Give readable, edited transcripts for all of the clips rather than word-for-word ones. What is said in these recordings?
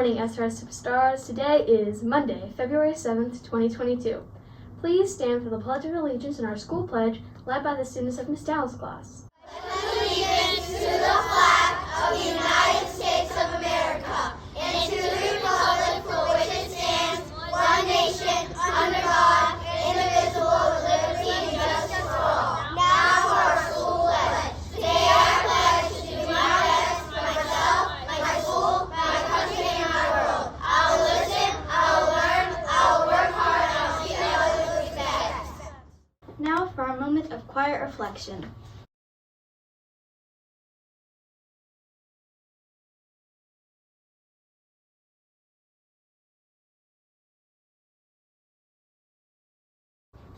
morning, SRS Superstars. Today is Monday, February 7th, 2022. Please stand for the Pledge of Allegiance in our school pledge, led by the students of Miss Dowell's class. Allegiance to the flag of the United States of America and to the republic for which it stands, one nation, under God, indivisible, with liberty and justice for all. Now for our school pledge. Today I pledge to do my best for myself, my school, my country, and my world. I will listen, I will learn, I will work hard, and I will treat others with respect. Now for a moment of quiet reflection.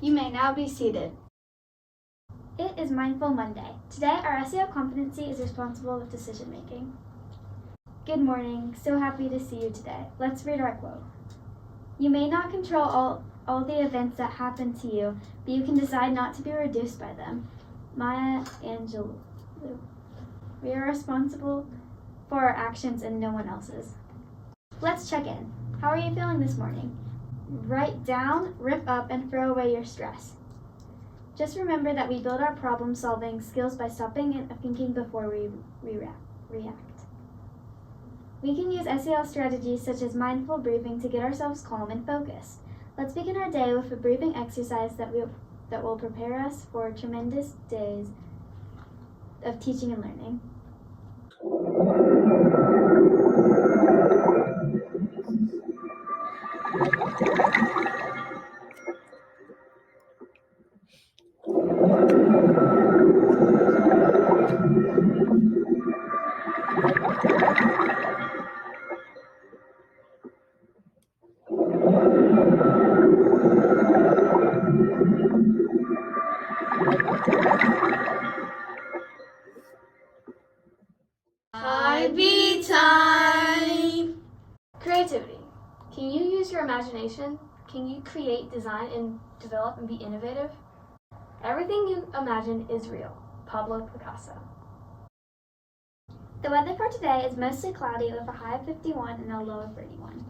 You may now be seated. It is Mindful Monday. Today, our SEO competency is responsible with decision making. Good morning. So happy to see you today. Let's read our quote. You may not control all the events that happen to you, but you can decide not to be reduced by them. Maya Angelou. We are responsible for our actions and no one else's. Let's check in. How are you feeling this morning? Write down, rip up, and throw away your stress. Just remember that we build our problem-solving skills by stopping and thinking before we react. We can use SEL strategies such as mindful breathing to get ourselves calm and focused. Let's begin our day with a breathing exercise that will prepare us for tremendous days of teaching and learning. IB time! Creativity. Can you use your imagination? Can you create, design, and develop and be innovative? Everything you imagine is real. Pablo Picasso. The weather for today is mostly cloudy with a high of 51 and a low of 31.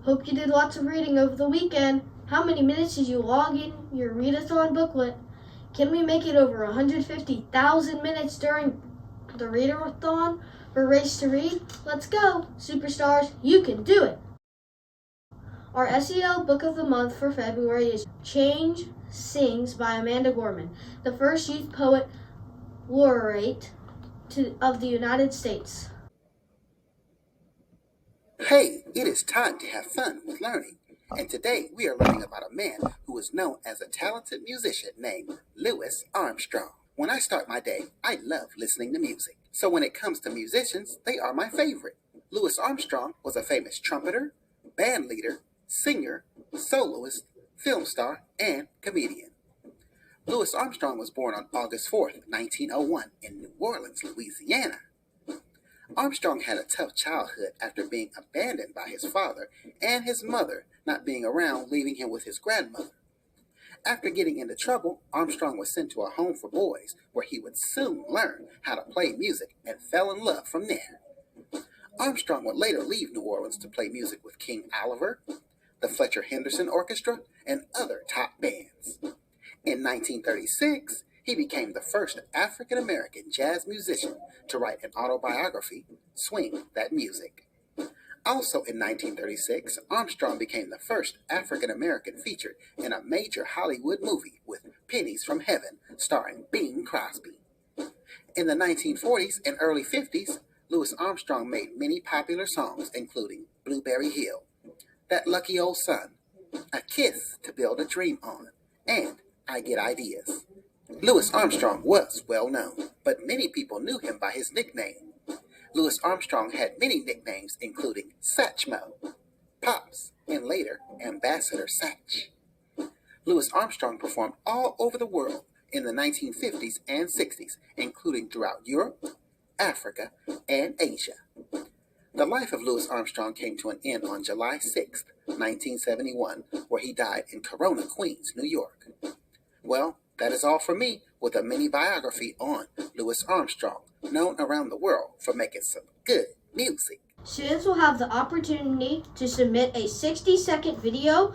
Hope you did lots of reading over the weekend. How many minutes did you log in your readathon booklet? Can we make it over 150,000 minutes during the readathon for Race to Read? Let's go, superstars, you can do it! Our SEL book of the month for February is Change Sings by Amanda Gorman, the first youth poet laureate of the United States. Hey, it is time to have fun with learning. And today we are learning about a man who is known as a talented musician named Louis Armstrong. When I start my day, I love listening to music. So when it comes to musicians, they are my favorite. Louis Armstrong was a famous trumpeter, band leader, singer, soloist, film star, and comedian. Louis Armstrong was born on August 4th, 1901 in New Orleans, Louisiana. Armstrong had a tough childhood after being abandoned by his father and his mother not being around, leaving him with his grandmother. After getting into trouble, Armstrong was sent to a home for boys where he would soon learn how to play music and fell in love from there. Armstrong would later leave New Orleans to play music with King Oliver, the Fletcher Henderson Orchestra, and other top bands. In 1936, he became the first African-American jazz musician to write an autobiography, Swing That Music. Also in 1936, Armstrong became the first African-American featured in a major Hollywood movie with Pennies from Heaven, starring Bing Crosby. In the 1940s and early 50s, Louis Armstrong made many popular songs, including Blueberry Hill, That Lucky Old Sun, A Kiss to Build a Dream On, and I Get Ideas. Louis Armstrong was well known, but many people knew him by his nickname. Louis Armstrong had many nicknames, including Satchmo, Pops, and later Ambassador Satch. Louis Armstrong performed all over the world in the 1950s and 60s, including throughout Europe, Africa, and Asia. The life of Louis Armstrong came to an end on July 6, 1971, where he died in Corona, Queens, New York. Well, that is all for me with a mini biography on Louis Armstrong, known around the world for making some good music. Students will have the opportunity to submit a 60-second video,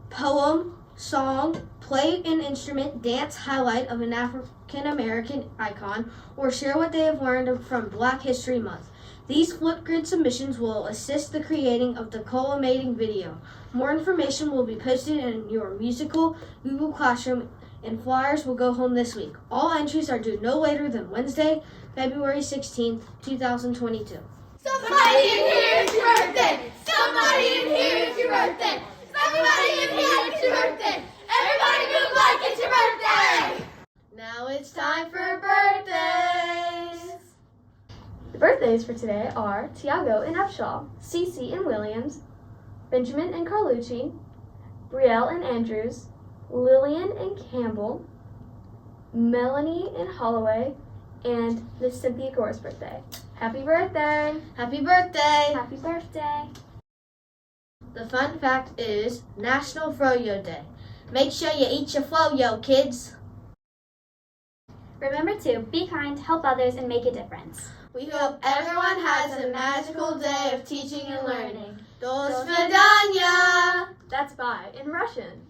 poem, song, play an instrument, dance highlight of an African American icon, or share what they have learned from Black History Month. These Flipgrid submissions will assist the creating of the culminating video. More information will be posted in your musical Google Classroom, and flyers will go home this week. All entries are due no later than Wednesday, February 16th, 2022. Somebody in here, it's your birthday! Somebody in here, it's your birthday! Everybody in here, it's your birthday! Everybody move like it's your birthday! Now it's time for birthdays! The birthdays for today are Tiago and Upshaw, Cece and Williams, Benjamin and Carlucci, Brielle and Andrews, Lillian and Campbell, Melanie and Holloway, and Miss Cynthia Gore's birthday. Happy birthday! Happy birthday! Happy birthday! The fun fact is National Froyo Day. Make sure you eat your froyo, kids. Remember to be kind, help others, and make a difference. We hope everyone has a magical day of teaching and learning. До свидания! That's bye in Russian.